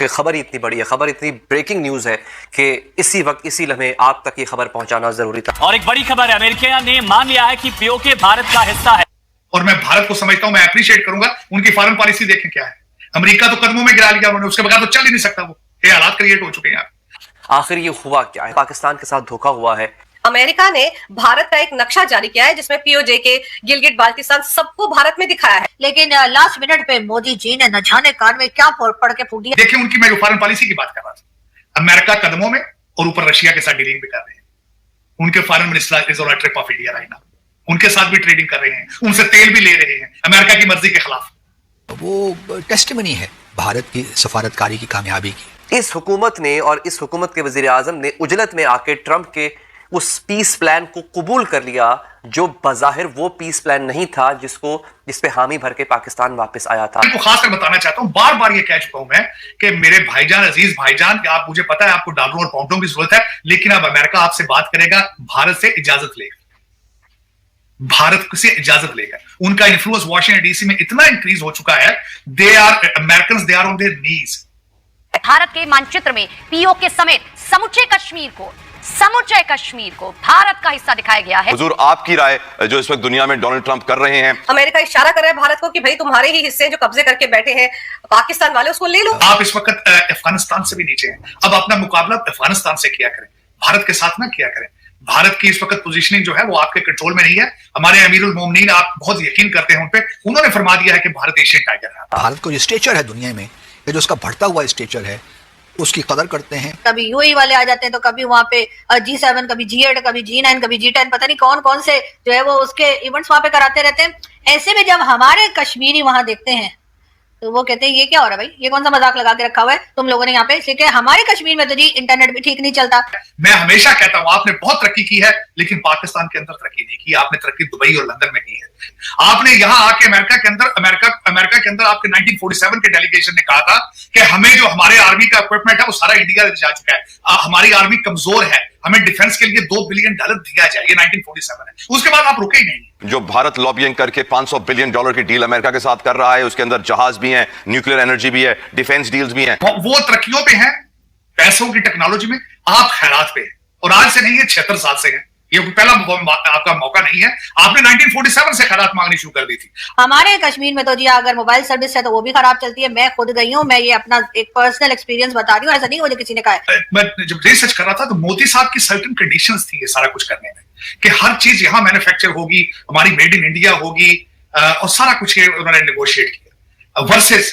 खबर ही इतनी बड़ी है, खबर इतनी ब्रेकिंग न्यूज है कि इसी वक्त इसी लम्हे आप तक ये खबर पहुंचाना जरूरी था। और एक बड़ी खबर है, अमेरिका ने मान लिया है कि पीओके भारत का हिस्सा है। और मैं भारत को समझता हूं, मैं अप्रिशिएट करूंगा उनकी फॉरेन पॉलिसी। देखें क्या है, अमेरिका तो कदमों में गिरा लिया उन्होंने, उसके बगैर तो चल ही नहीं सकता। वो ये हालात क्रिएट हो चुके हैं। आखिर ये हुआ क्या है? पाकिस्तान के साथ धोखा हुआ है। अमेरिका ने भारत का एक नक्शा जारी किया है जिसमें पीओजे के गिलगिट बाल्टिस्तान सबको भारत में दिखाया है, लेकिन लास्ट मिनट पे मोदी जी ने न जाने कान में क्या पढ़ के फूक दिया। देखिए उनकी, मैं जो फॉरेन पॉलिसी की बात कर रहा था, अमेरिका कदमों में और ऊपर रशिया के साथ डीलिंग भी कर रहे हैं। उनके foreign minister is on trip of India right now, उनके साथ भी ट्रेडिंग कर रहे हैं, उनसे तेल भी ले रहे हैं अमेरिका की मर्जी के खिलाफ। वो टेस्टिमनी है भारत की सफारतकारी की कामयाबी की। इस हुकूमत ने और इस हुकूमत के वजीर आजम ने उजलत में आके ट्रंप के उस पीस प्लान को कबूल कर लिया जो बज़ाहिर वो पीस प्लान नहीं था जिस पे हामी भर के पाकिस्तान वापस आया था। मैं खासकर बताना चाहता हूं, बार बार ये कह चुका हूं मैं कि मेरे भाईजान, अजीज भाईजान, आप, मुझे पता है आपको डॉलरों और पाउंडों की जरूरत है, लेकिन अब अमेरिका आपसे बात करेगा, भारत से इजाजत लेगा, भारत से इजाजत लेगा। उनका इन्फ्लुएंस वाशिंगटन डीसी में इतना इंक्रीज हो चुका है, they are American, they are on their knees. Bharat के मानचित्र में पीओके समेत समूचे कश्मीर को भारत का हिस्सा दिखाया गया है। हुजूर, आपकी राय जो इस वक्त दुनिया में डोनाल्ड ट्रंप कर रहे हैं। अमेरिका इशारा कर रहा है भारत को कि भाई तुम्हारे ही हिस्से जो कब्जे करके बैठे हैं पाकिस्तान वाले, उसको ले लो। आप इस वक्त अफगानिस्तान से भी नीचे हैं, अब अपना मुकाबला अफगानिस्तान से किया करें, भारत के साथ ना किया करें। भारत की इस वक्त पोजीशनिंग जो है वो आपके कंट्रोल में नहीं है। हमारे अमीरुल मोमिनीन, आप बहुत यकीन करते हैं उन पे, उन्होंने फरमा दिया है कि भारत एशियन टाइगर है। भारत को जो स्टेचर है दुनिया में, ये जो उसका बढ़ता हुआ स्टेचर है, उसकी कदर करते हैं। कभी यूएई वाले आ जाते हैं तो कभी वहां पे G7, कभी G8, कभी G9, कभी G10, पता नहीं कौन कौन से जो है वो उसके इवेंट्स वहां पे कराते रहते हैं। ऐसे में जब हमारे कश्मीरी वहां देखते हैं तो वो कहते हैं ये क्या हो रहा है भाई, ये कौन सा मजाक लगा के रखा हुआ है तुम लोगों ने यहाँ पे, इसलिए हमारे कश्मीर में तो जी इंटरनेट भी ठीक नहीं चलता। मैं हमेशा कहता हूं आपने बहुत तरक्की की है, लेकिन पाकिस्तान के अंदर तरक्की नहीं की। आपने तरक्की दुबई और लंदन में की है। आपने यहां आके अमेरिका के अंदर आपके 1947 के डेलीगेशन ने कहा था कि हमें जो हमारे आर्मी का इक्विपमेंट है वो सारा इंडिया जा चुका है, हमारी आर्मी कमजोर है, हमें डिफेंस के लिए $2 बिलियन दिया जाए। ये 1947 है, उसके बाद आप रुके ही नहीं। जो भारत लॉबिंग करके $500 बिलियन की डील अमेरिका के साथ कर रहा है, उसके अंदर जहाज भी हैं, न्यूक्लियर एनर्जी भी है, डिफेंस डील्स भी हैं। वो तरक्कियों पे हैं, पैसों की टेक्नोलॉजी में, आप खैरात पे हैं। और आज से नहीं है, 76 साल से है। ये पहला आपका मौका नहीं है। आपने 1947 से खैरात मांगनी शुरू कर दी थी। हमारे कश्मीर में तो जी अगर मोबाइल सर्विस है तो वो भी खराब चलती है। मैं खुद गई हूँ, मैं ये अपना एक पर्सनल एक्सपीरियंस बता रही हूँ, ऐसा नहीं मुझे किसी ने कहा है। मैं जब रिसर्च कर रहा था तो मोदी साहब की सर्टेन कंडीशंस थी ये सारा कुछ करने में, कि हर चीज यहाँ मैन्युफैक्चर होगी, हमारी मेड इन इंडिया होगी, और सारा कुछ उन्होंने नेगोशिएट किया। वर्सेस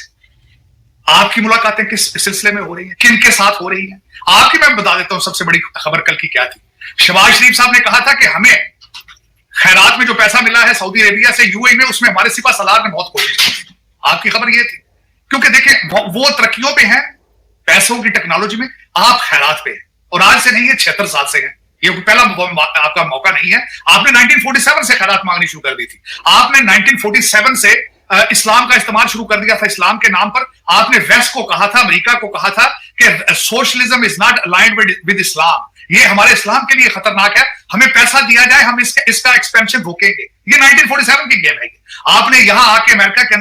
आपकी मुलाकातें किस सिलसिले में हो रही है, किन के साथ हो रही है? आपकी मैं बता देता हूं सबसे बड़ी खबर कल की क्या थी। शहबाज शरीफ साहब ने कहा था कि हमें खैरात में जो पैसा मिला है सऊदी अरेबिया से, यूएई में, उसमें हमारे सिपा सलार ने बहुत कोशिश की। आपकी खबर ये थी, क्योंकि देखिए वो तरक्कियों पे हैं, पैसों की टेक्नोलॉजी में, आप खैरात पे हैं। और आज से नहीं है, 76 साल से है। ये पहला आपका मौका नहीं है। आपने 1947 से खैरात मांगनी शुरू कर दी थी। आपने 1947 से इस्लाम का इस्तेमाल शुरू कर दिया था। इस्लाम के नाम पर आपने वेस्ट को कहा था, अमेरिका को कहा था कि socialism is not aligned with इस्लाम, ये हमारे इस्लाम के लिए खतरनाक है, हमें पैसा दिया जाए, हम इसका एक्सपेंशन रोकेंगे। ये 1947 की गेम है। आपने यहां आके अमेरिका के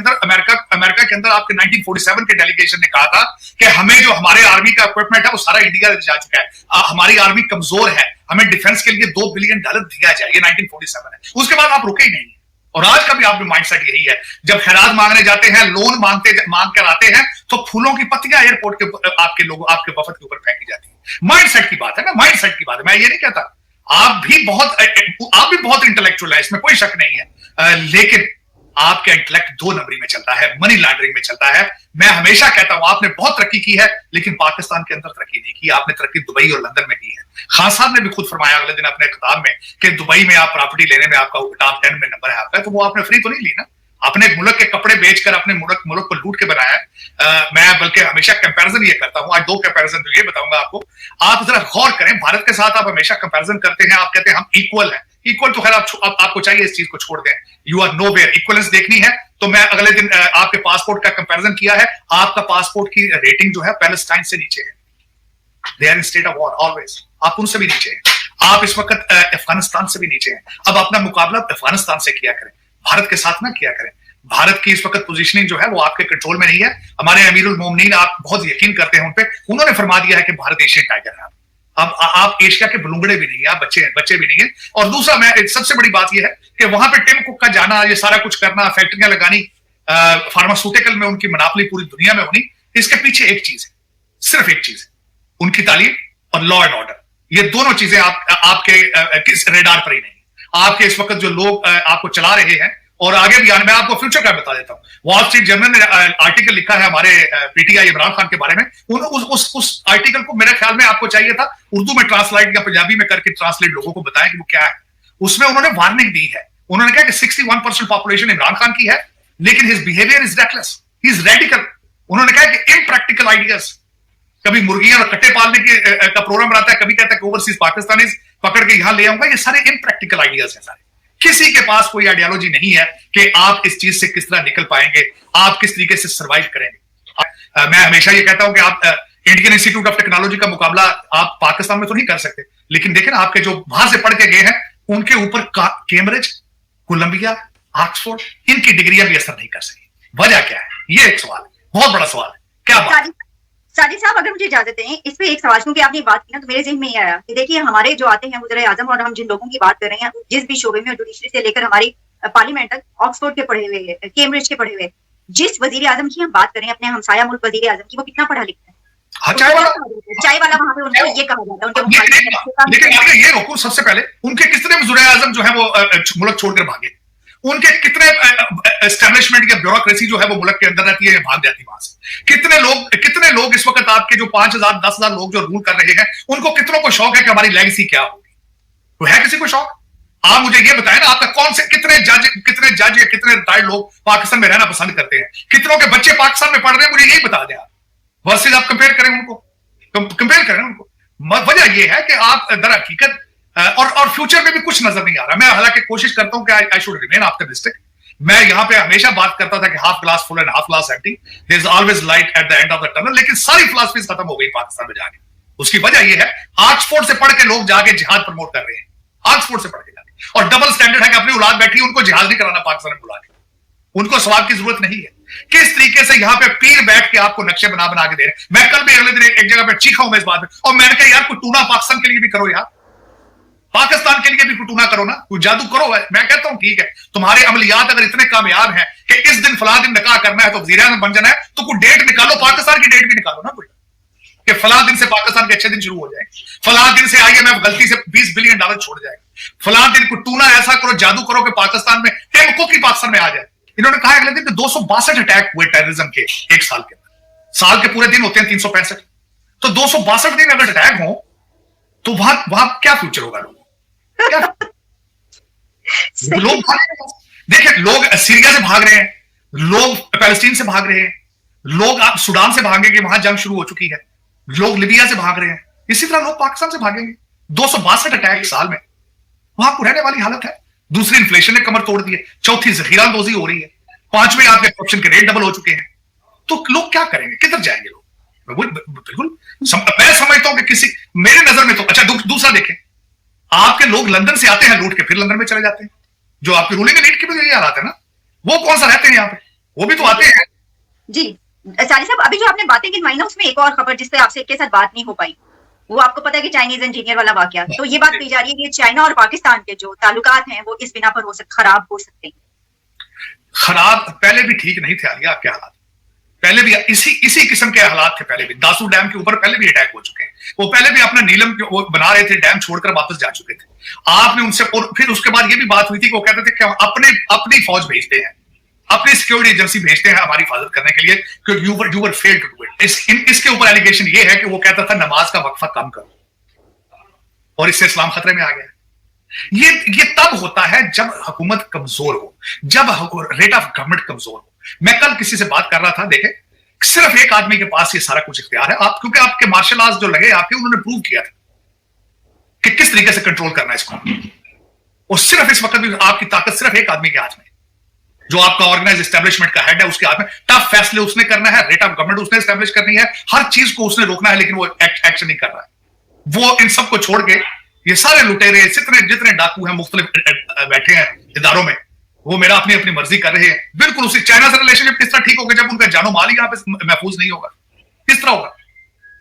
अंदर आपके 1947 के डेलीगेशन ने कहा था कि हमें जो हमारे आर्मी का इक्विपमेंट है वो सारा इंडिया जा चुका है, हमारी आर्मी कमजोर है, हमें डिफेंस के लिए $2 बिलियन दिया जाए। ये 1947 है, उसके बाद आप रुके ही नहीं। और आज का भी आपका माइंडसेट यही है। जब खैरात मांगने जाते हैं, लोन मांग कर आते हैं, तो फूलों की पत्तियां एयरपोर्ट के आपके वफद के ऊपर फेंकी जाती है। माइंडसेट की बात है ना, माइंडसेट की बात है। मैं ये नहीं कहता, आप भी बहुत इंटेलेक्चुअल है, इसमें कोई शक नहीं है, लेकिन आपका इंटेलेक्ट 2 नंबरी में चलता है, मनी लॉन्ड्रिंग में चलता है। मैं हमेशा कहता हूं आपने बहुत तरक्की की है, लेकिन पाकिस्तान के अंदर तरक्की नहीं की। आपने तरक्की दुबई और लंदन में की है। खान साहब ने भी खुद फरमाया अगले दिन अपने खिताब में कि दुबई में आप प्रॉपर्टी लेने में आपका टॉप 10 में नंबर है आपका, तो वो आपने फ्री तो नहीं ली ना, अपने मुल्क के कपड़े बेचकर अपने मुल्क को लूट के बनाया है। मैं बल्कि हमेशा कंपैरिजन ये करता हूं, आज 2 कंपैरिजन तो ये बताऊंगा आपको। आप जरा गौर करें, भारत के साथ आप हमेशा कंपैरिजन करते हैं, आप कहते हैं हम इक्वल हैं। इक्वल तो खैर आपको चाहिए इस चीज को छोड़ दें, you are nowhere. Equivalence देखनी है तो मैं अगले दिन आपके पासपोर्ट का कंपैरिजन किया है, आपका पासपोर्ट की रेटिंग जो है पैलेस्टाइन से नीचे है। They are in state of war always, आप उनसे भी नीचे हैं। आप इस वक्त अफगानिस्तान से भी नीचे हैं। अब अपना मुकाबला अफगानिस्तान से किया करें, भारत के साथ ना किया करें। भारत की इस वक्त पोजीशनिंग जो है वो आपके कंट्रोल में नहीं है। हमारे अमीरुल मोमिनीन, आप बहुत यकीन करते हैं उन पे, उन्होंने फरमा दिया है कि भारत एशियन टाइगर है। अब आप एशिया के बलूंगड़े भी नहीं है, आप बच्चे भी नहीं है। और दूसरा, मैं सबसे बड़ी बात यह है कि वहां पे टिम कुक का जाना, ये सारा कुछ करना, फैक्ट्रियां लगानी, फार्मास्यूटिकल में उनकी मनापली पूरी दुनिया में होनी, इसके पीछे एक चीज है, सिर्फ एक चीज है, उनकी तालीम और लॉ एंड ऑर्डर। ये दोनों चीजें आपके रेडार पर ही नहीं है। आपके इस वक्त जो लोग आपको चला रहे हैं और आगे भी आने, मैं आपको फ्यूचर का बता देता हूं। वॉल स्ट्रीट जर्नल ने आर्टिकल लिखा है हमारे पीटीआई इमरान खान के बारे में। उस आर्टिकल को मेरे ख्याल में आपको चाहिए था उर्दू में ट्रांसलेट या पंजाबी में करके ट्रांसलेट लोगों को बताएं कि वो क्या है। उसमें उन्होंने वार्निंग दी है। उन्होंने कहा कि 61% पॉपुलेशन इमरान खान की है, लेकिन his behaviour is reckless, he is radical. उन्होंने कहा कि इम्प्रैक्टिकल आइडियाज, कभी मुर्गियां और कट्टे पालने का प्रोग्राम रहता है, कभी कहता है कि ओवरसीज पाकिस्तानी पकड़ के यहां ले आऊंगा। ये सारे इम्प्रैक्टिकल आइडियाज हैं सारे। किसी के पास कोई आइडियोलॉजी नहीं है कि आप इस चीज से किस तरह निकल पाएंगे, आप किस तरीके से सर्वाइव करेंगे। मैं हमेशा ये कहता हूं कि आप इंडियन इंस्टीट्यूट ऑफ टेक्नोलॉजी का मुकाबला आप पाकिस्तान में तो नहीं कर सकते, लेकिन देखें ना, आपके जो बाहर से पढ़ के गए हैं उनके ऊपर कैम्ब्रिज, कोलंबिया, ऑक्सफोर्ड, इनकी डिग्रियां भी असर नहीं कर सकी। वजह क्या है? ये एक सवाल है, बहुत बड़ा सवाल है। क्या बात? साजिद साहब, अगर मुझे इजाजत दें, इस पे एक सवाल, क्योंकि आपने बात की ना तो मेरे ज़हन में ये आया कि देखिए, हमारे जो आते हैं वज़ीर आज़म, और हम जिन लोगों की बात कर रहे हैं, जिस भी शोबे में, जुडिशरी से लेकर हमारी पार्लियामेंट तक, ऑक्सफोर्ड के पढ़े हुए, कैम्ब्रिज के पढ़े हुए, जिस वज़ीर आज़म की हम बात करें, अपने हमसाया मुल्क वज़ीर आज़म की, वो कितना पढ़ा लिखा है? चाय वाला वहां पे उनको ये कहा जाता है। लेकिन ये रोको, सबसे पहले उनके कितने वज़ीर आज़म जो है वो मुल्क छोड़कर भागे? उनके कितने एस्टेब्लिशमेंट या ब्यूरोक्रेसी जो है वो मुल्क के अंदर रहती है या भाग जाती है वहां से? कितने लोग इस वक्त आपके जो 5,000 10,000 लोग जो रूल कर रहे हैं, उनको कितनों को शौक है कि हमारी लेगेसी क्या होगी? तो है किसी को शौक? आप मुझे ये बताएं ना, आपका कौन से कितने जज या कितने रिटायर्ड लोग पाकिस्तान में रहना पसंद करते हैं? कितनों के बच्चे पाकिस्तान में पढ़ रहे हैं? मुझे यही बता दें आप, वर्सेज आप कंपेयर करें उनको, कंपेयर करें उनको। वजह यह है कि आप दर हकीकत और फ्यूचर में भी कुछ नजर नहीं आ रहा। मैं हालांकि कोशिश करता हूं कि आई शुड रिमेन ऑप्टिमिस्टिक। मैं यहां पे हमेशा बात करता था कि half glass full and half glass empty, there is always light at the end of the tunnel, लेकिन सारी फिलॉसफीज खत्म हो गई पाकिस्तान में जाके। उसकी वजह यह है, ऑक्सफोर्ड से पढ़ के लोग जाके जिहाद प्रमोट कर रहे हैं, ऑक्सफोर्ड से पढ़ के जाके, और डबल स्टैंडर्ड है कि अपनी औलाद बैठी है, उनको जिहाद नहीं कराना पाकिस्तान में बुला के, उनको सवाब की जरूरत नहीं है। किस तरीके से यहाँ पे पीर बैठ के आपको नक्शे बना के दे रहे हैं। मैं कल भी अगले दिन एक जगह पे चीखा हूं मैं इस बात में, और मैंने कहा यार कोई टूना पाकिस्तान के लिए भी करो यार, पाकिस्तान के लिए भी कुछ टूना करो ना, कोई जादू करो। मैं कहता हूं ठीक है, तुम्हारे अमलियात अगर इतने कामयाब हैं कि इस दिन फला दिन निकाह करना है तो वज़ीर आज़म बन जाना है, तो कोई डेट निकालो, पाकिस्तान की डेट भी निकालो ना कोई, कि फला दिन से पाकिस्तान के अच्छे दिन शुरू हो जाए, फला दिन से IMF गलती से $20 बिलियन छोड़ जाए, फला दिन को टूना ऐसा करो, जादू करो कि पाकिस्तान में टिम कुक ही पाकिस्तान में आ जाए। इन्होंने कहा अगले दिन कि 262 अटैक हुए टेररिज्म के एक साल के अंदर। साल के पूरे दिन होते हैं 365, तो 262 दिन अगर अटैक हो तो वहां क्या फ्यूचर होगा लोगों? लोग देखिए, लोग सीरिया से भाग रहे हैं, लोग पैलेस्टीन से भाग रहे हैं, लोग आप सूडान से भागेंगे, वहां जंग शुरू हो चुकी है, लोग लिबिया से भाग रहे हैं, इसी तरह लोग पाकिस्तान से भागेंगे। 262 अटैक साल में, वहां को रहने वाली हालत है। दूसरी इन्फ्लेशन ने कमर तोड़ दी है, चौथी जखीरांदोजी हो रही है, पांचवें आपके करप्शन के रेट डबल हो चुके हैं, तो लोग क्या करेंगे? किधर जाएंगे लोग? बिल्कुल मैं समझता हूं कि किसी, मेरे नजर में तो अच्छा, दूसरा देखें, आपके लोग लंदन से आते हैं लूट के, फिर लंदन में चले जाते हैं, जो आपकी रूलिंग एलीट की भी यही हालात है ना, वो कौन सा रहते हैं यहाँ पे? वो भी तो आते हैं। जी साली साहब, अभी जो आपने बातें गिनवाई ना, उसमें एक और खबर जिस पे आपसे के साथ बात नहीं हो पाई, वो आपको पता है कि चाइनीज इंजीनियर वाला वाकया, तो ये बात कही जा रही है कि चाइना और पाकिस्तान के जो ताल्लुकात हैं वो इस बिना पर खराब हो सकते हैं। खराब पहले भी ठीक नहीं थे आलिया, आपके हालात पहले भी इसी किस्म के हालात थे। पहले भी दासू डैम के ऊपर पहले भी अटैक हो चुके हैं, वो पहले भी अपना नीलम वो बना रहे थे, डैम छोड़कर वापस जा चुके थे। आपने उनसे, और फिर उसके बाद ये भी बात हुई थी कि वो कहते थे कि हम अपनी फौज भेजते हैं, अपनी सिक्योरिटी एजेंसी भेजते हैं हमारी हिफाजत करने के लिए, क्योंकि you were failed to do it. इसके ऊपर एलिगेशन ये है कि वो कहता था नमाज का वक्फा कम करो, और इससे इस्लाम खतरे में आ गया। ये तब होता है जब हुकूमत कमजोर हो, जब रेट ऑफ गवर्नमेंट कमजोर हो। मैं कल किसी से बात कर रहा था, देखे सिर्फ एक आदमी के पास ये सारा कुछ इख्तियार है, आप क्योंकि आपके मार्शल आर्ट्स जो लगे आपके, उन्होंने प्रूव किया था कि किस तरीके से कंट्रोल करना है इसको, और सिर्फ इस वक्त भी आपकी ताकत सिर्फ एक आदमी के हाथ में, जो आपका ऑर्गेनाइज एस्टेब्लिशमेंट का हेड है, उसके हाथ में। टफ फैसले उसने करना है, रेट ऑफ गवर्नमेंट उसने एस्टेब्लिश करनी है, हर चीज को उसने रोकना है, लेकिन वो एक्शन नहीं कर रहा है। वो इन सबको छोड़ के ये सारे लुटेरे जितने डाकू हैं मुख्तलिफ बैठे हैं इदारों में, वो मेरा अपनी अपनी मर्जी कर रहे हैं। बिल्कुल उसी चाइना से रिलेशनशिप किस तरह ठीक होगा जब उनका जानो माल ही यहाँ पे महफूज नहीं होगा? किस तरह होगा?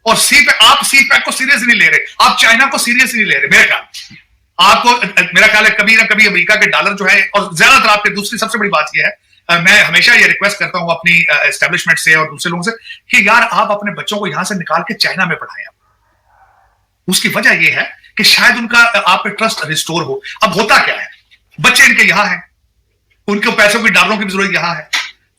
और आप सी पैक को सीरियस नहीं ले रहे, आप चाइना को सीरियस नहीं ले रहे। मेरा ख्याल आपको, मेरा ख्याल है कभी ना कभी अमेरिका के डॉलर जो है, और ज्यादातर आपके दूसरी सबसे बड़ी बात यह है, मैं हमेशा ये रिक्वेस्ट करता हूं अपनी एस्टेब्लिशमेंट से और दूसरे लोगों से कि यार आप अपने बच्चों को यहां से निकाल के चाइना में पढ़ाएं। उसकी वजह यह है कि शायद उनका आप पे ट्रस्ट रिस्टोर हो। अब होता क्या है, बच्चे इनके यहां हैं, उनको पैसों की डॉलरों की जरूरत यहां है,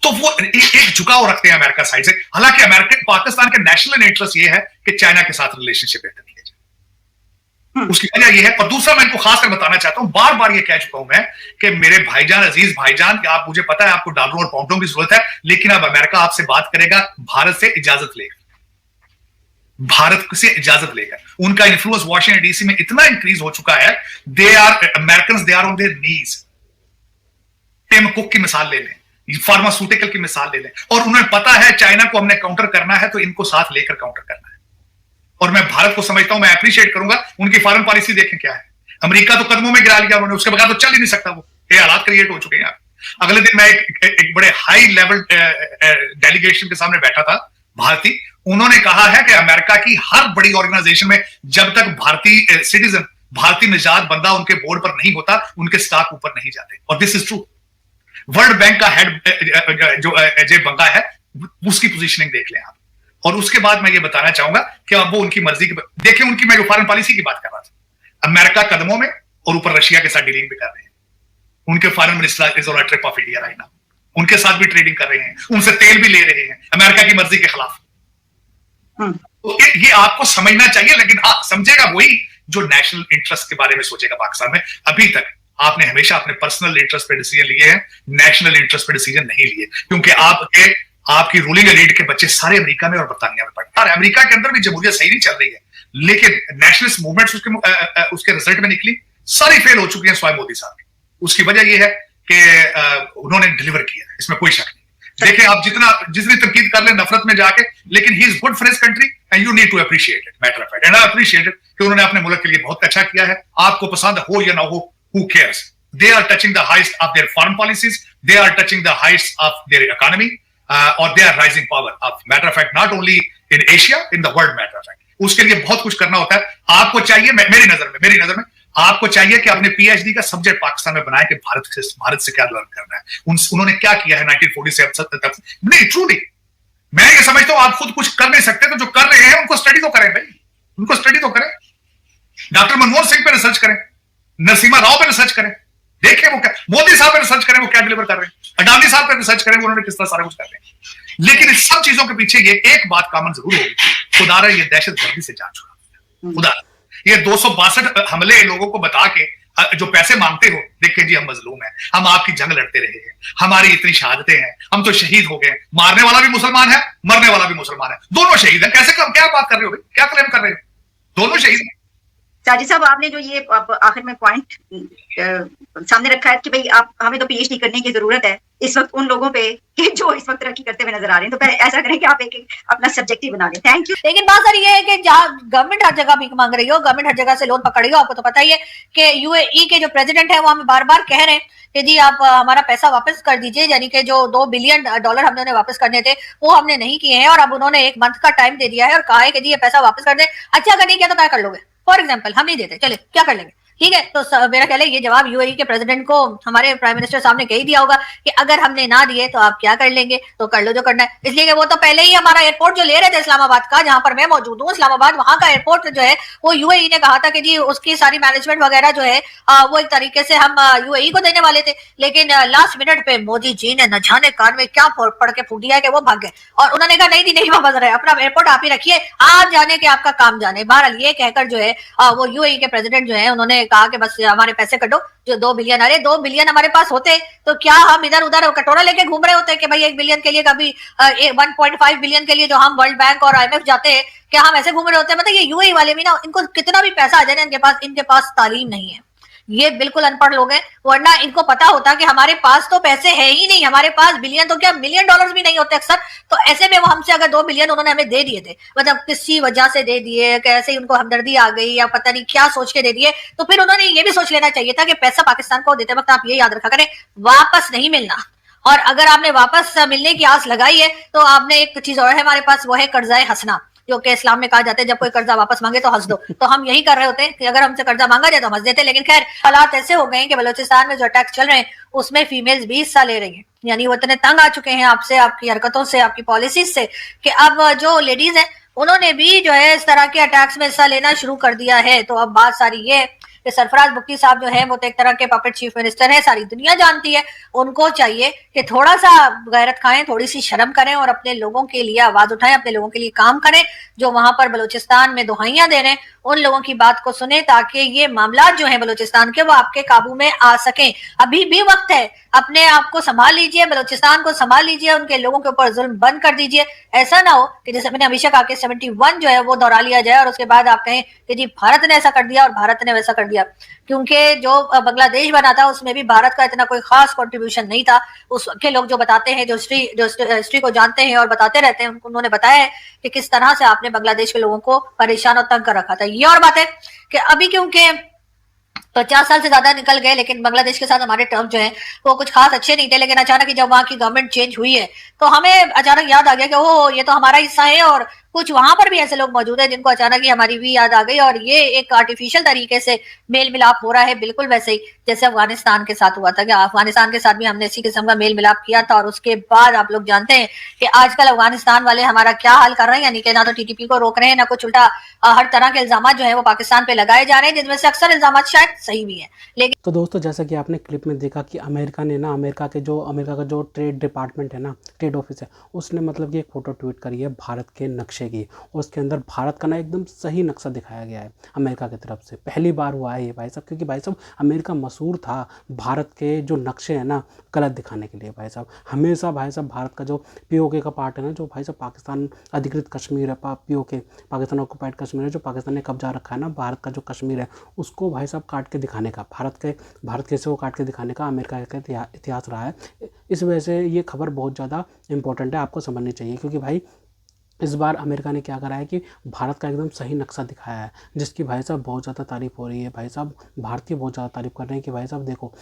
तो वो एक झुकाव रखते हैं अमेरिका साइड से। हालांकि अमेरिका पाकिस्तान के नेशनल इंटरेस्ट ये है कि चाइना के साथ रिलेशनशिप बेहतर किया जाए। उसकी वजह यह है। और दूसरा मैं इनको खासकर बताना चाहता हूं, बार बार ये कह चुका हूं मैं कि मेरे भाईजान, अजीज भाईजान, कि आप, मुझे पता है आपको डॉलरों और पाउंडों की जरूरत है, लेकिन अब अमेरिका आपसे बात करेगा भारत से इजाजत लेकर, भारत से इजाजत लेकर। उनका इन्फ्लुएंस वॉशिंगटन डीसी में इतना इंक्रीज हो चुका है, they are American, they are on their knees. Tim Cook की मिसाल ले लें, फार्मास्यूटिकल की मिसाल ले लें, और उन्हें पता है चाइना को हमने काउंटर करना है तो इनको साथ लेकर काउंटर करना है। और मैं भारत को समझता हूं, मैं अप्रिशिएट करूंगा उनकी फॉरेन पॉलिसी। देखें क्या है, अमेरिका तो कदमों में गिरा लिया उन्होंने, उसके बगैर तो चल ही नहीं सकता। वो ये हालात क्रिएट हो चुके हैं। अगले दिन मैं एक बड़े हाई लेवल डेलीगेशन के सामने बैठा था, भारतीय। उन्होंने कहा है कि अमेरिका की हर बड़ी ऑर्गेनाइजेशन में जब तक भारतीय सिटीजन, भारतीय निजात बंदा उनके बोर्ड पर नहीं होता, उनके स्टॉक ऊपर नहीं जाते। और this is true. World bank का हेड जो अजय बंगा है, उसकी पोजीशनिंग देख लें आप। और उसके बाद मैं ये बताना चाहूंगा कि अब वो उनकी मर्जी की, देखें उनकी, मैं जो फॉरेन पॉलिसी की बात कर रहा था, अमेरिका कदमों में और ऊपर रशिया के साथ डीलिंग भी कर रहे हैं। उनके foreign minister is on a trip of India right now, उनके साथ भी ट्रेडिंग कर रहे हैं, उनसे तेल भी ले रहे हैं अमेरिका की मर्जी के खिलाफ। तो ये आपको समझना चाहिए। लेकिन हाँ, समझेगा वही जो नेशनल इंटरेस्ट के बारे में सोचेगा। पाकिस्तान में अभी तक आपने हमेशा अपने पर्सनल इंटरेस्ट पे डिसीजन लिए हैं, नेशनल इंटरेस्ट पे डिसीजन नहीं लिए, क्योंकि आपकी रूलिंग एलीट के बच्चे सारे अमेरिका में और बरतानिया में पढ़े। और अमेरिका के अंदर भी जमहूरियत सही नहीं चल रही है, लेकिन नेशनलिस्ट मूवमेंट्स उसके रिजल्ट में निकली, सारी फेल हो चुकी है स्वामी मोदी साहब की। उसकी वजह यह है कि उन्होंने डिलीवर किया, इसमें कोई शक नहीं। देखिए आप जितनी तनकीद कर ले नफरत में जाके, लेकिन he is good for his country and you need to appreciate it. Matter of fact, and I appreciate it कि उन्होंने अपने मुल्क के लिए बहुत अच्छा किया है। आपको पसंद हो या ना हो, who cares? They are touching the highest of their foreign policies, they are touching the highest of their economy, or they are rising power of, matter of fact, not only in Asia, in the world, matter of fact. उसके लिए बहुत कुछ करना होता है। आपको चाहिए, मेरी नजर में आपको चाहिए कि अपने पीएचडी का सब्जेक्ट पाकिस्तान में बनाए कि भारत से क्या लर्न करना है, उन्होंने क्या किया है 1940 से। नहीं, ट्रूली मैं ये समझता हूं आप खुद कुछ कर नहीं सकते, तो जो कर रहे हैं उनको स्टडी तो करें भाई, उनको स्टडी तो करें। डॉक्टर मनमोहन सिंह पे रिसर्च करें, नरसिम्हा राव पे रिसर्च करें, देखें वो क्या, मोदी साहब पे रिसर्च करें वो क्या डिलीवर कर रहे हैं, अडानी साहब पे रिसर्च करें उन्होंने किस तरह सारा कुछ कर रहे हैं। लेकिन इस सब चीजों के पीछे ये एक बात कॉमन जरूर होगी, खुदारा ये दहशतगर्दी से जान छुड़ा, खुदा ये 262 हमले लोगों को बता के जो पैसे मांगते हो, देखिए जी हम मजलूम हैं, हम आपकी जंग लड़ते रहे हैं, हमारी इतनी शहादतें हैं, हम तो शहीद हो गए, मारने वाला भी मुसलमान है, मरने वाला भी मुसलमान है, दोनों शहीद हैं। कैसे, क्या बात कर रहे हो भाई, क्या क्लेम कर रहे हो, दोनों शहीद हैं। साजिद साहब, आपने जो ये आखिर में पॉइंट सामने रखा है कि भाई हमें तो पीएचडी करने की जरूरत है इस वक्त उन लोगों पे कि जो इस वक्त तरक्की करते हुए नजर आ रहे हैं, तो पहले ऐसा करें कि आप एक अपना सब्जेक्टिव बना लें। Thank you. लेकिन बात सर ये है कि जहाँ गवर्नमेंट हर जगह भीख मांग रही हो, गवर्नमेंट हर जगह से लोन पकड़ रही हो, आपको तो पता ही है कि यूएई के जो प्रेसिडेंट है वो हमें बार बार कह रहे हैं कि जी आप हमारा पैसा वापस कर दीजिए, यानी कि जो $2 बिलियन हमने उन्हें वापस करने थे वो हमने नहीं किए हैं, और अब उन्होंने 1 मंथ का टाइम दे दिया है और कहा है कि जी ये पैसा वापस कर दे। अच्छा अगर नहीं किया तो क्या कर लोगे? फॉर एग्जाम्पल हम नहीं देते, चले क्या कर लेंगे, ठीक है। तो मेरा ख्याल है ये जवाब यूएई के प्रेसिडेंट को हमारे प्राइम मिनिस्टर साहब ने कह ही दिया होगा कि अगर हमने ना दिए तो आप क्या कर लेंगे, तो कर लो जो करना है। इसलिए कि वो तो पहले ही हमारा एयरपोर्ट जो ले रहे थे इस्लामाबाद का, जहां पर मैं मौजूद हूँ इस्लामाबाद, वहां का एयरपोर्ट जो है वो यूएई ने कहा था कि जी उसकी सारी मैनेजमेंट वगैरह जो है वो एक तरीके से हम यूएई को देने वाले थे, लेकिन लास्ट मिनट पे मोदी जी ने न जाने कान में क्या पढ़ के फूट दिया कि वो भाग गए और उन्होंने कहा नहीं वापस रहे, अपना एयरपोर्ट आप ही रखिए, आप जाने के आपका काम जाने। बहरहाल ये कहकर जो है वो यूएई के प्रेसिडेंट जो है उन्होंने कहा कि बस हमारे पैसे कटो, जो 2 बिलियन, अरे 2 बिलियन हमारे पास होते तो क्या हम इधर उधर कटोरा लेके घूम रहे होते कि भाई 1 बिलियन के लिए, कभी 1.5 बिलियन के लिए जो हम वर्ल्ड बैंक और IMF जाते हैं, क्या हम ऐसे घूम रहे होते हैं? मतलब ये यूएई वाले भी ना, इनको कितना भी पैसा आ जाए ना, इनके पास तालीम नहीं है, ये बिल्कुल अनपढ़ लोग हैं, वरना इनको पता होता कि हमारे पास तो पैसे है ही नहीं, हमारे पास बिलियन तो क्या मिलियन डॉलर्स भी नहीं होते अक्सर। तो ऐसे में वो हमसे अगर 2 बिलियन उन्होंने हमें दे दिए थे, मतलब किसी वजह से दे दिए, कैसे ही उनको हमदर्दी आ गई या पता नहीं क्या सोच के दे दिए, तो फिर उन्होंने ये भी सोच लेना चाहिए था कि पैसा पाकिस्तान को देते वक्त आप ये याद रखा करें, वापस नहीं मिलना। और अगर आपने वापस मिलने की आस लगाई है तो आपने एक चीज और है हमारे पास, वो है कर्जा हंसना, जो कि इस्लाम में कहा जाता है जब कोई कर्जा वापस मांगे तो हंस दो। तो हम यही कर रहे होते हैं कि अगर हमसे कर्जा मांगा जाए तो हंस देते। लेकिन खैर हालात ऐसे हो गए हैं कि बलूचिस्तान में जो अटैक चल रहे हैं उसमें फीमेल्स भी हिस्सा ले रही हैं, यानी वो इतने तंग आ चुके हैं आपसे, आपकी हरकतों से, आपकी पॉलिसीज से, कि अब जो लेडीज हैं उन्होंने भी जो है इस तरह के अटैक्स में हिस्सा लेना शुरू कर दिया है। तो अब बात सारी ये है कि सरफराज बुक्की साहब जो है वो तो एक तरह के पपेट चीफ मिनिस्टर है, सारी दुनिया जानती है। उनको चाहिए कि थोड़ा सा गैरत खाएं, थोड़ी सी शर्म करें और अपने लोगों के लिए आवाज उठाएं, अपने लोगों के लिए काम करें, जो वहां पर बलूचिस्तान में दुहाइयां दे रहे हैं उन लोगों की बात को सुने, ताकि ये मामला जो है बलूचिस्तान के वो आपके काबू में आ सकें। अभी भी वक्त है, अपने आप को संभाल लीजिए, बलूचिस्तान को संभाल लीजिए, उनके लोगों के ऊपर जुल्म बंद कर दीजिए। ऐसा ना हो कि जैसे मैंने हमेशा कहा कि 71 जो है वो दोहरा लिया जाए और उसके बाद आप कहें कि जी भारत ने ऐसा कर दिया और भारत ने वैसा कर दिया, क्योंकि जो बांग्लादेश बना था उसमें भी भारत का इतना कोई खास कंट्रीब्यूशन नहीं था। उस के लोग जो बताते हैं, जो हिस्ट्री को जानते हैं और बताते रहते हैं, उन्होंने बताया है कि किस तरह से आपने बांग्लादेश के लोगों को परेशान और तंग कर रखा था। ये और बात है कि अभी क्योंकि 50 साल से ज्यादा निकल गए, लेकिन बांग्लादेश के साथ हमारे टर्म जो है वो कुछ खास अच्छे नहीं थे, लेकिन अचानक ही जब वहां की गवर्नमेंट चेंज हुई है तो हमें अचानक याद आ गया कि ओह ये तो हमारा हिस्सा है। और कुछ वहां पर भी ऐसे लोग मौजूद हैं जिनको अचानक ही हमारी भी याद आ गई, और ये एक आर्टिफिशियल तरीके से मेल मिलाप हो रहा है, बिल्कुल वैसे ही जैसे अफगानिस्तान के साथ हुआ था। कि अफगानिस्तान के साथ भी हमने इसी किस्म का मेल मिलाप किया था, और उसके बाद आप लोग जानते हैं कि आजकल अफगानिस्तान वाले हमारा क्या हाल कर रहे हैं, यानी कि ना तो टीटीपी को रोक रहे हैं, ना कुछ उल्टा हर तरह के इल्जाम जो है वो पाकिस्तान पे लगाए जा रहे हैं, जिनमें से अक्सर इल्जाम शायद सही भी है। लेकिन तो दोस्तों जैसा कि आपने क्लिप में देखा कि अमेरिका ने ना अमेरिका का जो ट्रेड डिपार्टमेंट है ना, ट्रेड ऑफिस है, उसने मतलब कि एक फ़ोटो ट्वीट करी है भारत के नक्शे की, और उसके अंदर भारत का ना एकदम सही नक्शा दिखाया गया है अमेरिका की तरफ से। पहली बार हुआ है ये भाई साहब, क्योंकि भाई साहब अमेरिका मशहूर था भारत के जो नक्शे हैं ना गलत दिखाने के लिए। भाई साहब हमेशा भाई साहब भारत का जो POK का पार्ट है ना, जो भाई साहब पाकिस्तान अधिकृत कश्मीर है, POK पाकिस्तान ऑक्युपाइड कश्मीर है, जो पाकिस्तान ने कब्जा रखा है ना भारत का जो कश्मीर है, उसको भाई साहब काट के दिखाने का, भारत के हिस्से को काट के दिखाने का अमेरिका का इतिहास रहा है। इस वजह से ये खबर बहुत ज़्यादा इंपॉर्टेंट है, आपको समझनी चाहिए। क्योंकि भाई इस बार अमेरिका ने क्या करा है कि भारत का एकदम सही नक्शा दिखाया है, जिसकी भाई साहब बहुत ज़्यादा तारीफ़ हो रही है। भाई साहब भारतीय बहुत ज़्यादा तारीफ़ कर रहे हैं कि भाई साहब देखो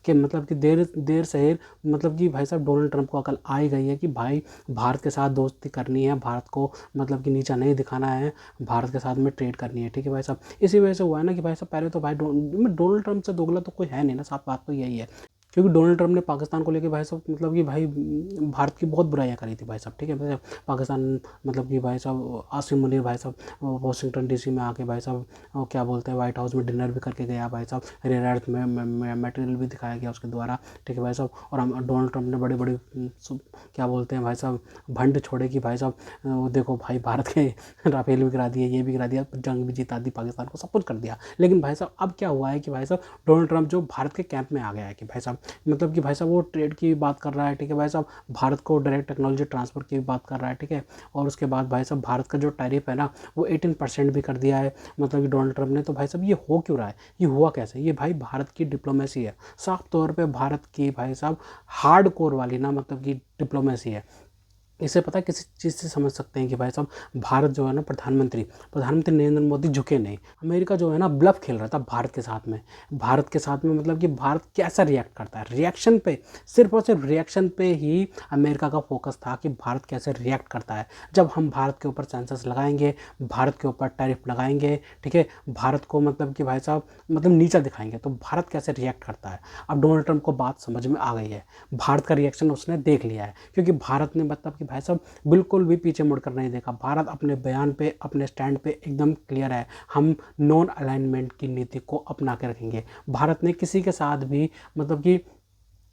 कि मतलब कि देर शहर मतलब कि भाई साहब डोनाल्ड ट्रंप को अकल आ ही गई है कि भाई भारत के साथ दोस्ती करनी है, भारत को मतलब कि नीचा नहीं दिखाना है, भारत के साथ में ट्रेड करनी है। ठीक है भाई साहब, इसी वजह से हुआ है ना कि भाई साहब पहले तो भाई डोनाल्ड ट्रंप से दोगला तो कोई है नहीं ना, साफ बात तो यही है। क्योंकि डोनाल्ड ट्रंप ने पाकिस्तान को लेके भाई साहब मतलब कि भाई भारत की बहुत बुराइयां करी थी भाई साहब। ठीक है भाई साहब, पाकिस्तान मतलब कि भाई साहब आसिम मुनीर भाई साहब वाशिंगटन DC में आके भाई साहब क्या बोलते हैं व्हाइट हाउस में डिनर भी करके गया भाई साहब, रेयर अर्थ में मटेरियल भी दिखाया गया उसके द्वारा। ठीक है भाई साहब, और हम डोनाल्ड ट्रंप ने बड़े बड़े क्या बोलते हैं भाई साहब भंड छोड़े कि भाई साहब देखो भाई भारत के राफेल भी गिरा दिए, ये भी गिरा दिया, जंग भी जिता दी, पाकिस्तान को सब कुछ कर दिया। लेकिन भाई साहब अब क्या हुआ है कि भाई साहब डोनाल्ड ट्रंप जो भारत के कैंप में आ गया है कि भाई साहब मतलब कि भाई साहब वो ट्रेड की बात कर रहा है। ठीक है भाई साहब, भारत को डायरेक्ट टेक्नोलॉजी ट्रांसफ़र की बात कर रहा है। ठीक है, और उसके बाद भाई साहब भारत का जो टैरिफ है ना वो 18% भी कर दिया है मतलब कि डोनाल्ड ट्रंप ने। तो भाई साहब ये हो क्यों रहा है, ये हुआ कैसे? ये भाई भारत की डिप्लोमेसी है, साफ तौर पे भारत की भाई साहब हार्ड कोर वाली ना मतलब कि डिप्लोमेसी है। इसे पता है किसी चीज़ से समझ सकते हैं कि भाई साहब भारत जो है ना प्रधानमंत्री नरेंद्र मोदी झुके नहीं। अमेरिका जो है ना ब्लफ खेल रहा था भारत के साथ में मतलब कि भारत कैसा रिएक्ट करता है, रिएक्शन पे, सिर्फ और सिर्फ रिएक्शन पे ही अमेरिका का फोकस था कि भारत कैसे रिएक्ट करता है। जब हम भारत के ऊपर सेंसस लगाएंगे, भारत के ऊपर टैरिफ लगाएंगे, ठीक है, भारत को मतलब कि भाई साहब मतलब नीचा दिखाएंगे तो भारत कैसे रिएक्ट करता है। अब डोनाल्ड ट्रंप को बात समझ में आ गई है, भारत का रिएक्शन उसने देख लिया है, क्योंकि भारत ने मतलब कि भाई साहब बिल्कुल भी पीछे मुड़कर नहीं देखा। भारत अपने बयान पे, अपने स्टैंड पे एकदम क्लियर है, हम नॉन अलाइनमेंट की नीति को अपना के रखेंगे। भारत ने किसी के साथ भी मतलब कि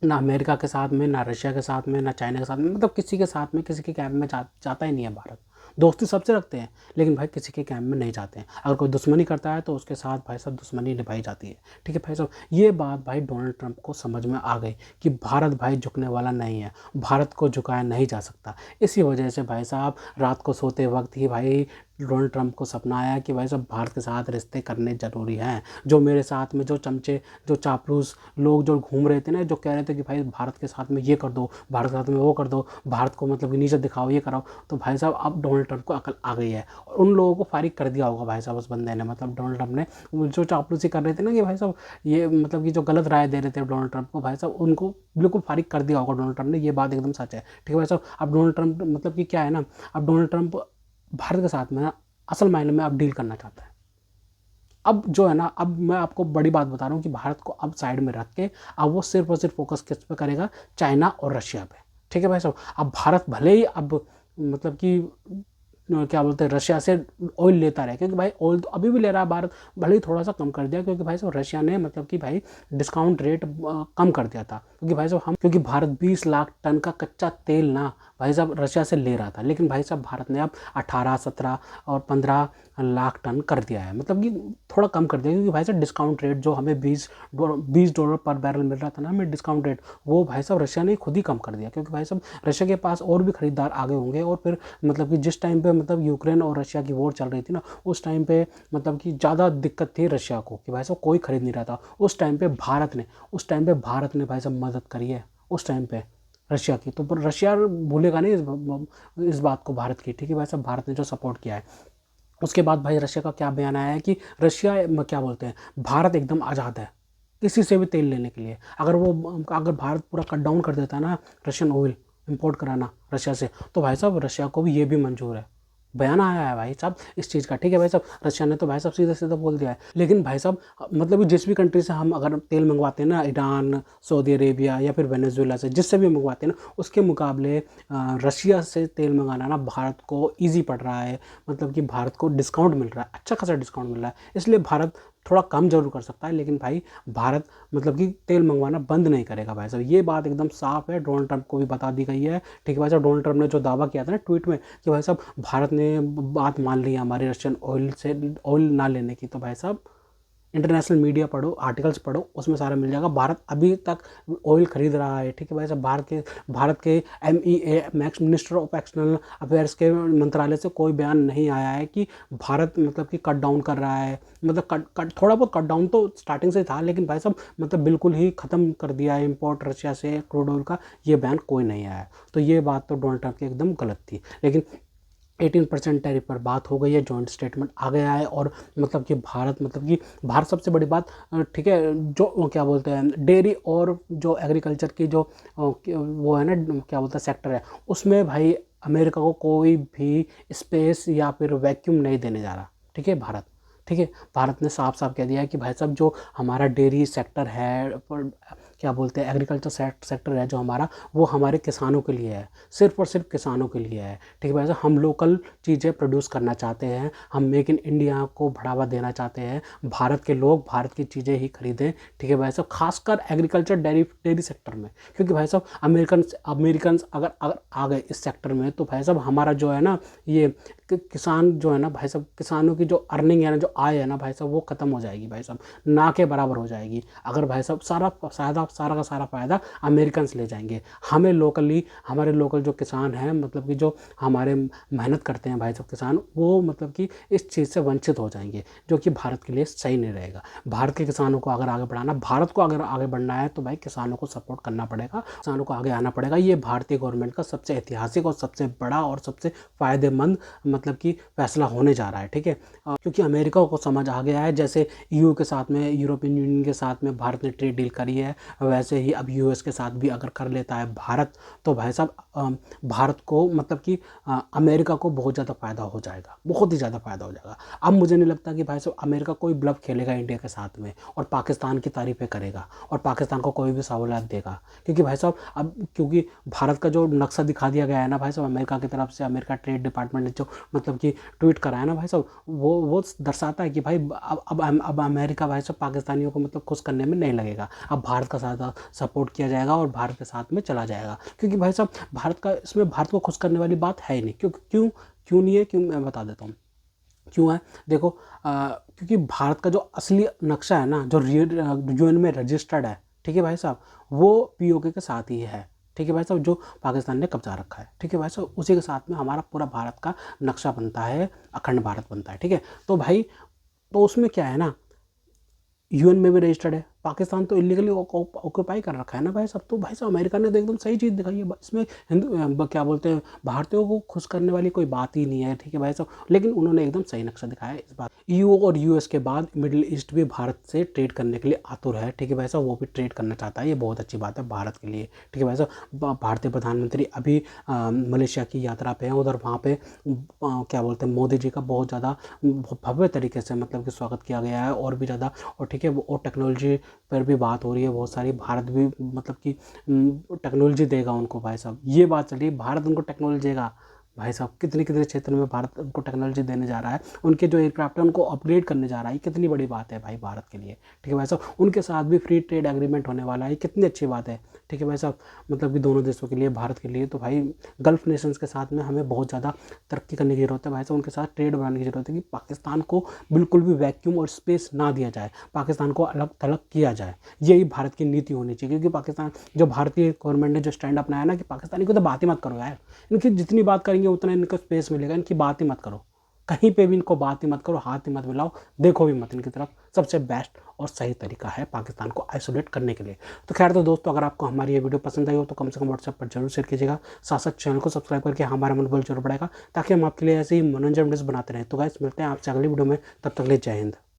ना अमेरिका के साथ में, ना रशिया के साथ में, ना चाइना के साथ में, मतलब किसी के साथ में, किसी के कैंप में जाता ही नहीं है भारत। दोस्ती सबसे रखते हैं लेकिन भाई किसी के कैंप में नहीं जाते हैं। अगर कोई दुश्मनी करता है तो उसके साथ भाई साहब दुश्मनी निभाई जाती है। ठीक है भाई साहब, ये बात भाई डोनाल्ड ट्रंप को समझ में आ गई कि भारत भाई झुकने वाला नहीं है, भारत को झुकाया नहीं जा सकता। इसी वजह से भाई साहब रात को सोते वक्त ही भाई डोनाल्ड ट्रंप को सपना आया कि भाई साहब भारत के साथ रिश्ते करने ज़रूरी हैं। जो मेरे साथ में जो चमचे, जो चापलूस लोग जो घूम रहे थे ना, जो कह रहे थे कि भाई भारत के साथ में ये कर दो, भारत के साथ में वो कर दो, भारत को मतलब कि नीचे दिखाओ, ये कराओ, तो भाई साहब अब डोनाल्ड ट्रंप को अकल आ गई है और उन लोगों को फारिग कर दिया होगा भाई साहब उस बंदे ने, मतलब डोनाल्ड ट्रंप ने। जो चापलूसी कर रहे थे ना कि भाई साहब ये मतलब कि जो गलत राय दे रहे थे डोनाल्ड ट्रंप को, भाई साहब उनको बिल्कुल फारिग कर दिया होगा डोनाल्ड ट्रंप ने। ये बात एकदम सच है, ठीक है भाई साहब। अब डोनाल्ड ट्रंप मतलब कि क्या है ना, अब डोनाल्ड ट्रंप भारत के साथ में ना असल मायने में अब डील करना चाहता है। अब जो है ना, अब मैं आपको बड़ी बात बता रहा हूँ कि भारत को अब साइड में रख के अब वो सिर्फ और सिर्फ फोकस किस पे करेगा, चाइना और रशिया पे, ठीक है भाई साहब। अब भारत भले ही अब मतलब कि क्या बोलते हैं रशिया से ऑयल लेता रहे, क्योंकि भाई ऑयल तो अभी भी ले रहा है भारत, भले ही थोड़ा सा कम कर दिया, क्योंकि भाई साहब रशिया ने मतलब कि भाई डिस्काउंट रेट कम कर दिया था, क्योंकि भाई साहब क्योंकि भारत 20 लाख टन का कच्चा तेल ना भाई साहब रशिया से ले रहा था, लेकिन भाई साहब भारत ने अब 18, 17 और 15 लाख टन कर दिया है, मतलब कि थोड़ा कम कर दिया, क्योंकि भाई साहब डिस्काउंट रेट जो हमें $20 पर बैरल मिल रहा था ना हमें डिस्काउंट रेट, वो भाई साहब रशिया ने खुद ही कम कर दिया, क्योंकि भाई साहब रशिया के पास और भी खरीदार आगे होंगे। और फिर मतलब कि जिस टाइम पे मतलब यूक्रेन और रशिया की वॉर चल रही थी ना, उस टाइम पे मतलब कि ज़्यादा दिक्कत थी रशिया को कि भाई साहब कोई खरीद नहीं रहा था। उस टाइम पे भारत ने भाई साहब मदद करी है उस टाइम पे रशिया की, तो रशिया भूलेगा नहीं इस बात को भारत की, ठीक है भाई साहब। भारत ने जो सपोर्ट किया है, उसके बाद भाई रशिया का क्या बयान आया है कि रशिया क्या बोलते हैं, भारत एकदम आज़ाद है किसी से भी तेल लेने के लिए। अगर भारत पूरा कट डाउन कर देता है ना रशियन ऑयल इंपोर्ट कराना रशिया से, तो भाई साहब रशिया को भी ये भी मंजूर है। बयान आया है भाई साहब इस चीज़ का, ठीक है भाई साहब। रशिया ने तो भाई साहब सीधा सीधा बोल दिया है। लेकिन भाई साहब मतलब कि जिस भी कंट्री से हम अगर तेल मंगवाते हैं ना, ईरान, सऊदी अरेबिया या फिर वेनेजुएला से, जिससे भी मंगवाते हैं ना, उसके मुकाबले रशिया से तेल मंगाना ना भारत को ईजी पड़ रहा है, मतलब कि भारत को डिस्काउंट मिल रहा है, अच्छा खासा डिस्काउंट मिल रहा है। इसलिए भारत थोड़ा कम जरूर कर सकता है, लेकिन भाई भारत मतलब कि तेल मंगवाना बंद नहीं करेगा भाई साहब। ये बात एकदम साफ है, डोनाल्ड ट्रंप को भी बता दी गई है, ठीक है भाई साहब। डोनाल्ड ट्रंप ने जो दावा किया था ना ट्वीट में कि भाई साहब भारत ने बात मान ली है हमारी रशियन ऑयल ना लेने की, तो भाई साहब इंटरनेशनल मीडिया पढ़ो, आर्टिकल्स पढ़ो, उसमें सारा मिल जाएगा। भारत अभी तक ऑयल खरीद रहा है, ठीक है भाई साहब। भारत के MEA minister of external affairs के मंत्रालय से कोई बयान नहीं आया है कि भारत मतलब कि कट डाउन कर रहा है, मतलब थोड़ा बहुत कट डाउन तो स्टार्टिंग से था, लेकिन भाई साहब मतलब बिल्कुल ही ख़त्म कर दिया है इंपोर्ट रशिया से क्रूड ऑयल का, ये बयान कोई नहीं आया। तो ये बात तो डोनाल्ड ट्रंप की एकदम गलत थी। लेकिन 18% टैरिफ पर बात हो गई है, जॉइंट स्टेटमेंट आ गया है, और मतलब कि भारत सबसे बड़ी बात, ठीक है, जो क्या बोलते हैं डेयरी और जो एग्रीकल्चर की जो वो है ना क्या बोलते हैं सेक्टर है, उसमें भाई अमेरिका को कोई भी स्पेस या फिर वैक्यूम नहीं देने जा रहा, ठीक है भारत, ठीक है। भारत ने साफ साफ कह दिया है कि भाई साहब जो हमारा डेयरी सेक्टर है, क्या बोलते हैं एग्रीकल्चर सेक्टर है जो हमारा, वो हमारे किसानों के लिए है, सिर्फ और सिर्फ किसानों के लिए है, ठीक है भाई साहब। हम लोकल चीज़ें प्रोड्यूस करना चाहते हैं, हम मेक इन इंडिया को बढ़ावा देना चाहते हैं, भारत के लोग भारत की चीज़ें ही खरीदें, ठीक है भाई साहब, खासकर एग्रीकल्चर डेयरी सेक्टर में, क्योंकि भाई साहब अमेरिकन अगर आ गए इस सेक्टर में, तो भाई साहब हमारा जो है ना ये किसान जो है ना भाई साहब, किसानों की जो अर्निंग है ना, जो आय है ना भाई साहब, वो ख़त्म हो जाएगी भाई साहब, ना के बराबर हो जाएगी। अगर भाई साहब सारा का सारा फ़ायदा अमेरिकन ले जाएंगे, हमें हमारे लोकल जो किसान हैं, मतलब कि जो हमारे मेहनत करते हैं भाई साहब किसान, वो मतलब कि इस चीज़ से वंचित हो जाएंगे, जो कि भारत के लिए सही नहीं रहेगा। भारत के किसानों को अगर आगे बढ़ाना, भारत को अगर आगे बढ़ना है, तो भाई किसानों को सपोर्ट करना पड़ेगा, किसानों को आगे आना पड़ेगा। ये भारतीय गवर्नमेंट का सबसे ऐतिहासिक और सबसे बड़ा और सबसे फ़ायदेमंद मतलब कि फैसला होने जा रहा है, ठीक है। क्योंकि अमेरिका को समझ आ गया है, जैसे EU के साथ में, यूरोपियन यूनियन के साथ में भारत ने ट्रेड डील करी है, वैसे ही अब US के साथ भी अगर कर लेता है भारत, तो भाई साहब भारत को मतलब कि अमेरिका को बहुत ज़्यादा फ़ायदा हो जाएगा, बहुत ही ज़्यादा फ़ायदा हो जाएगा। अब मुझे नहीं लगता कि भाई साहब अमेरिका कोई ब्लफ खेलेगा इंडिया के साथ में और पाकिस्तान की तारीफ़ें करेगा और पाकिस्तान को कोई भी सहूलियत देगा, क्योंकि भाई साहब अब क्योंकि भारत का जो नक्शा दिखा दिया गया है ना भाई साहब अमेरिका की तरफ से, अमेरिका ट्रेड डिपार्टमेंट ने जो मतलब कि ट्वीट करा है ना भाई साहब, वो दर्शाता है कि भाई अब अमेरिका भाई साहब पाकिस्तानियों को मतलब खुश करने में नहीं लगेगा, अब भारत का साथ सपोर्ट किया जाएगा और भारत के साथ में चला जाएगा। क्योंकि भाई साहब भारत को खुश करने वाली बात है ही नहीं। क्यों नहीं है, क्यों मैं बता देता हूँ क्यों है। देखो क्योंकि भारत का जो असली नक्शा है ना, जो UN में रजिस्टर्ड है, ठीक है भाई साहब, वो POK के साथ ही है, ठीक है भाई साहब, जो पाकिस्तान ने कब्जा रखा है। ठीक है भाई साहब, उसी के साथ में हमारा पूरा भारत का नक्शा बनता है, अखंड भारत बनता है। ठीक है, तो भाई तो उसमें क्या है ना, यूएन में भी रजिस्टर्ड है। पाकिस्तान तो इलीगली ऑक्यूपाई कर रखा है ना भाई साहब। तो भाई साहब अमेरिका ने तो एकदम सही चीज़ दिखाई है, इसमें क्या बोलते हैं, भारतीयों को खुश करने वाली कोई बात ही नहीं है। ठीक है भाई साहब, लेकिन उन्होंने एकदम सही नक्शा दिखाया है इस बात। ईयू और यूएस के बाद मिडिल ईस्ट भी भारत से ट्रेड करने के लिए आतुर है। ठीक है भाई साहब, वो भी ट्रेड करना चाहता है, ये बहुत अच्छी बात है भारत के लिए। ठीक है भाई साहब, भारतीय प्रधानमंत्री अभी मलेशिया की यात्रा पे हैं, उधर वहाँ पे क्या बोलते हैं, मोदी जी का बहुत ज़्यादा भव्य तरीके से मतलब कि स्वागत किया गया है, और भी ज़्यादा। और ठीक है, और टेक्नोलॉजी पर भी बात हो रही है बहुत सारी, भारत भी मतलब कि टेक्नोलॉजी देगा उनको भाई साहब, ये बात चली, भारत उनको टेक्नोलॉजी देगा भाई साहब। कितने कितने क्षेत्र में भारत उनको टेक्नोलॉजी देने जा रहा है, उनके जो एयरक्राफ्ट है उनको अपग्रेड करने जा रहा है, ये कितनी बड़ी बात है भाई भारत के लिए। ठीक है भाई साहब, उनके साथ भी फ्री ट्रेड एग्रीमेंट होने वाला है, कितनी अच्छी बात है। ठीक है भाई साहब, मतलब कि दोनों देशों के लिए, भारत के लिए, तो भाई गल्फ नेशंस के साथ में हमें बहुत ज़्यादा तरक्की करने की ज़रूरत है भाई साहब, उनके साथ ट्रेड बढ़ाने की ज़रूरत है कि पाकिस्तान को बिल्कुल भी वैक्यूम और स्पेस ना दिया जाए, पाकिस्तान को अलग थलग किया जाए, यही भारत की नीति होनी चाहिए। क्योंकि पाकिस्तान, जो भारतीय गवर्नमेंट ने जो स्टैंड अपनाया ना कि पाकिस्तानी को तो बात ही मत करो यार, इनकी जितनी बात करेंगे उतना इनको स्पेस मिलेगा, इनकी बात ही मत करो, कहीं पे भी इनको बात ही मत करो, हाथ ही मत मिलाओ, देखो भी मत इनकी तरफ। सबसे बेस्ट और सही तरीका है पाकिस्तान को आइसोलेट करने के लिए। तो खैर, तो दोस्तों अगर आपको हमारी ये वीडियो पसंद आई हो तो कम से कम व्हाट्सएप पर जरूर शेयर कीजिएगा, साथ साथ चैनल को सब्सक्राइब करके हमारा मनोबल जरूर बढ़ाएगा, ताकि हम आपके लिए ऐसे ही मनोरंजन वीडियोस बनाते रहें। तो गाइस, मिलते हैं आपसे अगली वीडियो में, तब तक के लिए जय हिंद।